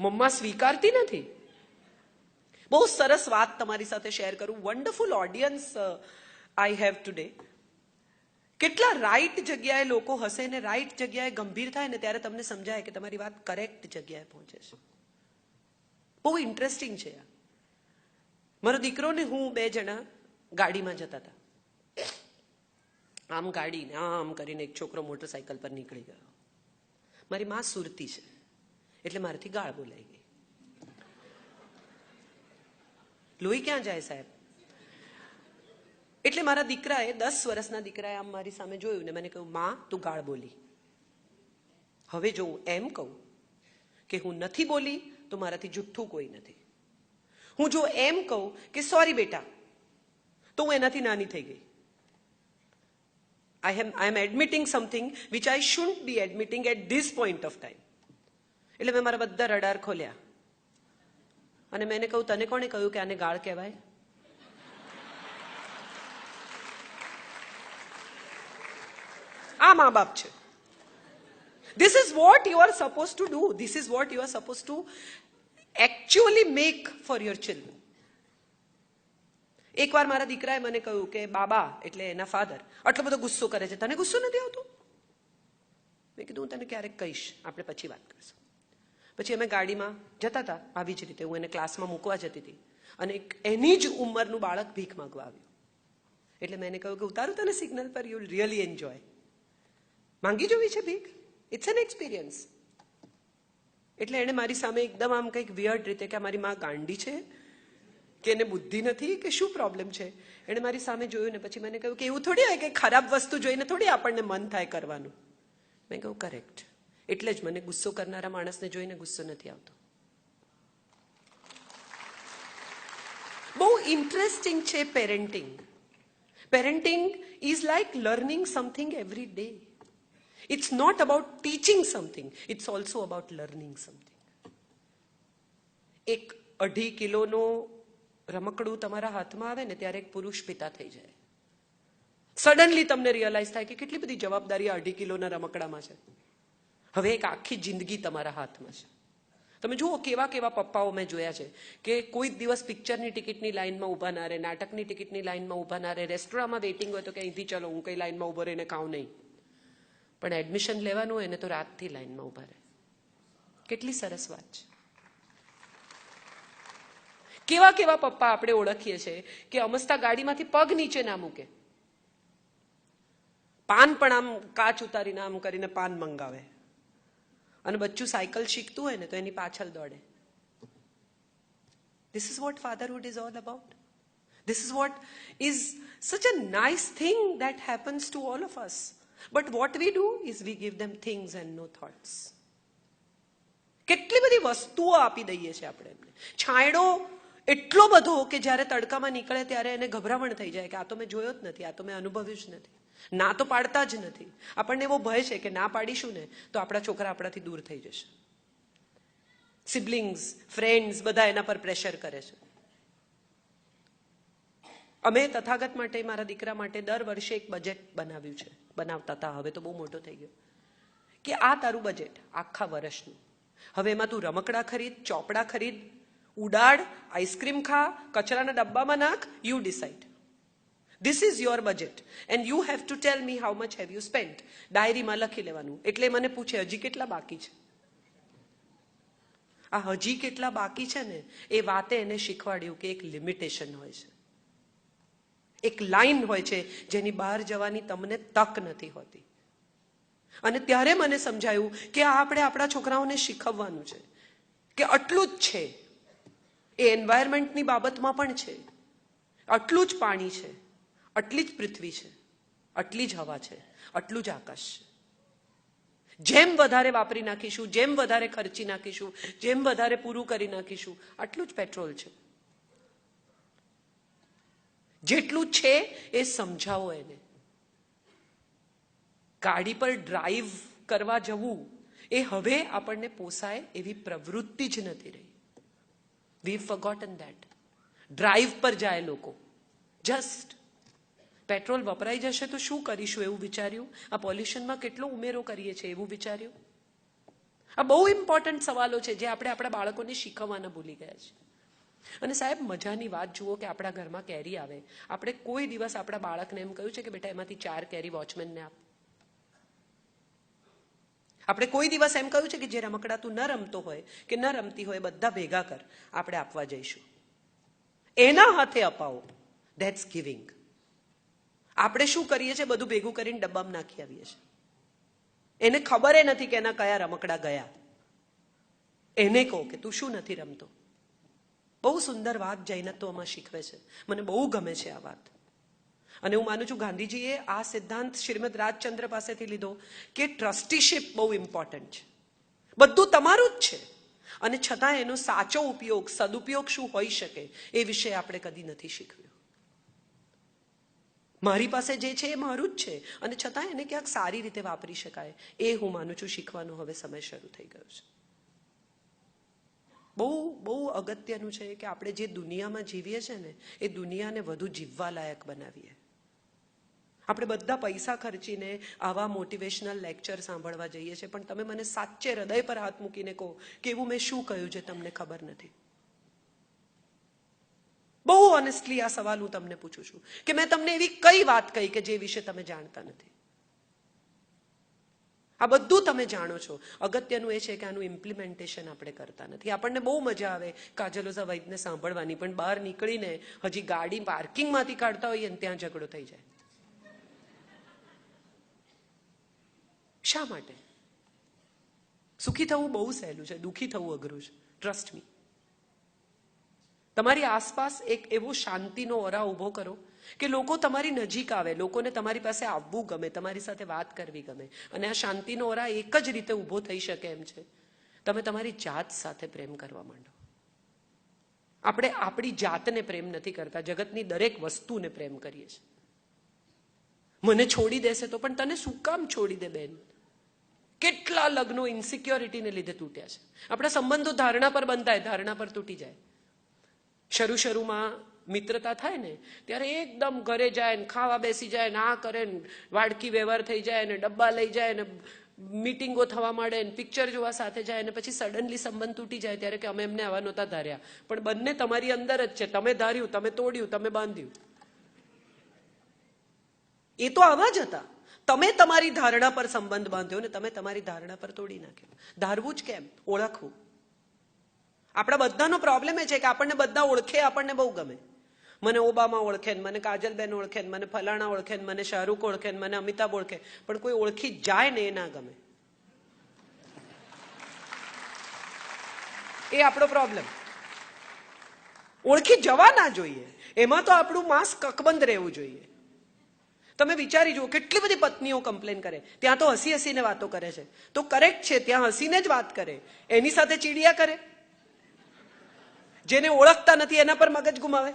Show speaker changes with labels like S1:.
S1: મમ્મા સ્વીકારતી નથી. બહુ સરસ વાત તમારી સાથે શેર કરું. Wonderful audience I have today. કેટલા રાઈટ જગ્યાએ લોકો હશે ને રાઈટ જગ્યાએ ગંભીર થાય ને ત્યારે તમને સમજાય કે તમારી વાત કરેક્ટ જગ્યાએ પહોંચે છે. બહુ ઇન્ટરેસ્ટિંગ છે. મારો દીકરો ને હું 2 જણા ગાડીમાં જતા હતા. આમ ગાડીને આમ કરીને એક છોકરો મોટરસાયકલ પર નીકળી ગયો. મારી માં સુરતી છે એટલે મારાથી ગાળ બોલાઈ ગઈ. લોહી ક્યાં જાય સાહેબ? એટલે મારા દીકરાએ 10 વર્ષના દીકરાએ આમ મારી સામે જોયું ને મને કહ્યું, માં તું ગાળ બોલી. હવે જો હું એમ કહું કે હું નથી બોલી તો મારાથી જુઠ્ઠું કોઈ નથી. હું જો એમ કહું કે સોરી બેટા તો હું એનાથી નાની થઈ ગઈ. I am admitting something which I shouldn't be admitting at this point of time. એટલે મેં મારા બધા રડાર ખોલ્યા અને મેં કહ્યું, તને કોણે કહ્યું કે આને ગાળ કહેવાય? આ મા બાપ છે. This is what you are supposed to do. This is what you are supposed to actually make for your children. એકવાર મારા દીકરાએ મને કહ્યું કે બાબા એટલે એના ફાધર આટલો બધો ગુસ્સો કરે છે, તને ગુસ્સો નથી આવતો? મેં કીધું હું તને ક્યારેક કહીશ, આપણે પછી વાત કરીશું. પછી અમે ગાડીમાં જતા હતા. આવી જ રીતે હું એને ક્લાસમાં મૂકવા જતી હતી અને એની જ ઉંમરનું બાળક ભીખ માંગવા આવ્યું. એટલે મેં એને કહ્યું કે ઉતારું તને સિગ્નલ પર, યુ વિલ રિયલી એન્જોય. માંગી જોવી છે ભીખ, ઇટ્સ એન એક્સપિરિયન્સ. એટલે એણે મારી સામે એકદમ આમ કંઈક વિયર્ડ રીતે કે મારી માં ગાંડી છે કે એને બુદ્ધિ નથી કે શું પ્રોબ્લેમ છે, એણે મારી સામે જોયું ને પછી મને કહ્યું કે એવું થોડી હોય કે ખરાબ વસ્તુ જોઈને થોડી આપણને મન થાય કરવાનું. મેં કહ્યું કરેક્ટ. એટલે જ મને ગુસ્સો કરનારા માણસને જોઈને ગુસ્સો નથી આવતો. બહુ ઇન્ટરેસ્ટિંગ છે parenting. Parenting is like learning something every day. It's not about teaching something, it's also about learning something. એક 2.5 કિલોનો રમકડું તમારા હાથમાં આવે ને ત્યારે એક પુરુષ પિતા થઈ જાય. સડનલી તમને રિયલાઇઝ થાય કે કેટલી બધી જવાબદારી 2.5 કિલોના રમકડામાં છે. હવે એક આખી જિંદગી તમારા હાથમાં છે. તમે જુઓ કેવા કેવા પપ્પાઓ મેં જોયા છે કે કોઈ દિવસ પિક્ચરની ટિકિટની લાઈનમાં ઊભા ના રહે, નાટકની ટિકિટની લાઈનમાં ઊભા ના રહે, રેસ્ટોરાંમાં વેઇટિંગ હોય તો કે અહીંથી ચલો હું કઈ લાઈનમાં ઊભો રહીને ખાઉં નહીં, પણ એડમિશન લેવાનું હોય ને તો રાતથી લાઈનમાં ઊભા રહે. કેટલી સરસ વાત છે. કેવા કેવા પપ્પા આપણે ઓળખીએ છીએ કે અમસ્તા ગાડીમાંથી પગ નીચે ના મૂકે, પાન પણ આમ કાચ ઉતારીને આમ કરીને પાન મંગાવે અને બચ્ચું સાયકલ શીખતું હોય ને તો એની પાછળ દોડે. This is what fatherhood is all about. This is what is such a nice thing that happens to all of us. But what we do is we give them things and no thoughts. કેટલી બધી વસ્તુઓ આપી દઈએ છીએ આપણે એમને. છાંયડો એટલો બધો કે જ્યારે તડકામાં નીકળે ત્યારે એને ગભરામણ થઈ જાય કે આ તો મેં જોયો જ નથી, આ તો મેં અનુભવ્યું જ નથી. ના તો પાડતા જ નથી. આપણને એવો ભય છે કે ના પાડીશું ને તો આપણા છોકરા આપણાથી દૂર થઈ જશે. સિબ્લિંગ્સ, ફ્રેન્ડ્સ બધા એના પર પ્રેશર કરે છે. અમે તથાગત માટે, મારા દીકરા માટે દર વર્ષે એક બજેટ બનાવ્યું છે. બનાવતા હતા, હવે તો બહુ મોટો થઈ ગયો, કે આ તારું બજેટ આખા વર્ષનું. હવે એમાં તું રમકડા ખરીદ, ચોપડા ખરીદ, ઉડાડ, આઈસ્ક્રીમ ખા, કચરાના ડબ્બામાં નાખ, you decide. This is your budget and you have to tell me how much have you spent. ડાયરીમાં લખી લેવાનું. એટલે મને પૂછે હજી કેટલા બાકી છે. આ હજી કેટલા બાકી છે ને એ વાતે એને શીખવાડ્યું કે એક લિમિટેશન હોય છે, એક લાઈન હોય છે જેની બહાર જવાની તમને તક નથી હોતી. અને ત્યારે મને સમજાયું કે આ આપણે આપણા છોકરાઓને શીખવવાનું છે કે આટલું જ છે. એ એન્વાયરમેન્ટની બાબતમાં પણ છે. આટલું જ પાણી છે, આટલી જ પૃથ્વી છે, આટલી જ હવા છે, આટલું જ આકાશ છે. જેમ વધારે વાપરી નાખીશું, જેમ વધારે ખર્ચી નાખીશું, જેમ વધારે પૂરું કરી નાખીશું, આટલું જ પેટ્રોલ છે. જેટલું છે એ સમજાવો એને. ગાડી પર ડ્રાઈવ કરવા જવું એ હવે આપણને પોસાય એવી પ્રવૃત્તિ જ નથી રહી. વી ફોરગોટન ધેટ. ડ્રાઈવ પર જાય લોકો, જસ્ટ પેટ્રોલ વપરાઈ જશે તો શું કરીશું એવું વિચાર્યું. આ પોલ્યુશનમાં કેટલો ઉમેરો કરીએ છીએ એવું વિચાર્યું. આ બહુ ઇમ્પોર્ટન્ટ સવાલો છે જે આપણે આપણા બાળકોને શીખવવાના ભૂલી ગયા છે. અને સાહેબ, મજાની વાત જુઓ કે આપણા ઘરમાં કેરી આવે, આપણે કોઈ દિવસ આપણા બાળકને એમ કહ્યું છે કે બેટા એમાંથી 4 કેરી વોચમેનને આપ? આપણે કોઈ દિવસ એમ કહ્યું છે કે જે રમકડા તું ન રમતો હોય કે ન રમતી હોય બધા ભેગા કર, આપણે આપવા જઈશું? એના હાથે અપાવો, ધેટ્સ ગિવિંગ. આપણે શું કરીએ છીએ? બધું ભેગું કરીને ડબ્બામાં નાખી આવીએ છીએ. એને ખબર નથી કે એના કયા રમકડા ગયા. એને કહો કે તું શું નથી રમતો. બહુ સુંદર વાત જૈનત્વમાં શીખવે છે, મને બહુ ગમે છે આ વાત. અને હું માનું છું ગાંધીજીએ આ સિદ્ધાંત શ્રીમદ રાજચંદ્ર પાસેથી લીધો કે ટ્રસ્ટીશિપ બહુ ઇમ્પોર્ટન્ટ છે. બધું તમારું જ છે અને છતાં એનો સાચો ઉપયોગ, સદુપયોગ શું હોઈ શકે એ વિશે આપણે કદી નથી શીખવ્યું. મારી પાસે જે છે એ મારું જ છે અને છતાં એને ક્યાંક સારી રીતે વાપરી શકાય એ હું માનું છું શીખવાનો હવે સમય શરૂ થઈ ગયો છે. બહુ બહુ અગત્યનું છે કે આપણે જે દુનિયામાં જીવીએ છીએ ને એ દુનિયાને વધુ જીવવા લાયક બનાવીએ. આપણે બધા પૈસા ખર્ચીને આવા મોટિવેશનલ લેક્ચર સાંભળવા જઈએ છીએ, પણ તમે મને સાચે હૃદય પર હાથ મૂકીને કહો કે એવું મેં શું કહ્યું છે તમને ખબર નથી? બહુ ઓનેસ્ટલી આ સવાલ હું તમને પૂછું છું કે મેં તમને એવી કઈ વાત કહી કે જે વિશે તમે જાણતા નથી? આ બધું તમે જાણો છો. અગત્યનું એ છે કે આનું ઇમ્પ્લિમેન્ટેશન આપણે કરતા નથી. આપણને બહુ મજા આવે કાજલોઝા વૈદને સાંભળવાની, પણ બહાર નીકળીને હજી ગાડી પાર્કિંગમાંથી કાઢતા હોઈએ ને ત્યાં ઝઘડો થઈ જાય. શા માટે? સુખી થવું બહુ સહેલું છે, દુઃખી થવું અઘરું છે. Trust me. તમારી આસપાસ એક એવો શાંતિનો ઓરા ઊભો કરો કે લોકો તમારી નજીક આવે, લોકોને તમારી પાસે આવવું ગમે, તમારી સાથે વાત કરવી ગમે. અને આ શાંતિનો ઓરા એક જ રીતે ઊભો થઈ શકે એમ છે, તમે તમારી જાત સાથે પ્રેમ કરવા માંડો. આપણે આપણી જાતને પ્રેમ નથી કરતા, જગતની દરેક વસ્તુને પ્રેમ કરીએ છીએ. મને છોડી દેશે તો, પણ તને શું કામ છોડી દે બેન? કેટલા લગ્નો ઇન્સિક્યોરિટીને લીધે તૂટ્યા છે. આપણા સંબંધો ધારણા પર બંધાય, ધારણા પર તૂટી જાય. શરૂમાં મિત્રતા થાય ને ત્યારે એકદમ ઘરે જાય ને ખાવા બેસી જાય ને આ કરે ને વાડકી વ્યવહાર થઈ જાય ને ડબ્બા લઈ જાય ને મીટિંગો થવા માંડે ને પિક્ચર જોવા સાથે જાય ને પછી સડનલી સંબંધ તૂટી જાય ત્યારે કે અમે એમને આવા નહોતા ધાર્યા. પણ બંને તમારી અંદર જ છે. તમે ધાર્યું, તમે તોડ્યું, તમે બાંધ્યું. એ તો આવા જ હતા. તમે તમારી ધારણા પર સંબંધ બાંધ્યો ને તમે તમારી ધારણા પર તોડી નાખ્યો. ધારવું જ કેમ? ઓળખવું. આપણા બધાનો પ્રોબ્લેમ એ છે કે આપણને બધા ઓળખે, આપણને બહુ ગમે. મને ઓબામા ઓળખે ને મને કાજલબેન ઓળખે ને મને ફલાણા ઓળખે ને મને શાહરૂખ ઓળખે ને મને અમિતાભ ઓળખે, પણ કોઈ ઓળખી જાય ને એ ના ગમે. એ આપણો પ્રોબ્લેમ. ઓળખી જવા ના જોઈએ, એમાં તો આપણું માંસ કકબંધ રહેવું જોઈએ. તમે વિચારી જુઓ, કેટલી બધી પત્નીઓ કમ્પ્લેન કરે, ત્યાં તો હસી હસીને વાતો કરે છે. તો કરેક્ટ છે, ત્યાં હસીને જ વાત કરે, એની સાથે ચીડિયા કરે. જેને ઓળખતા નથી એના પર મગજ ગુમાવે.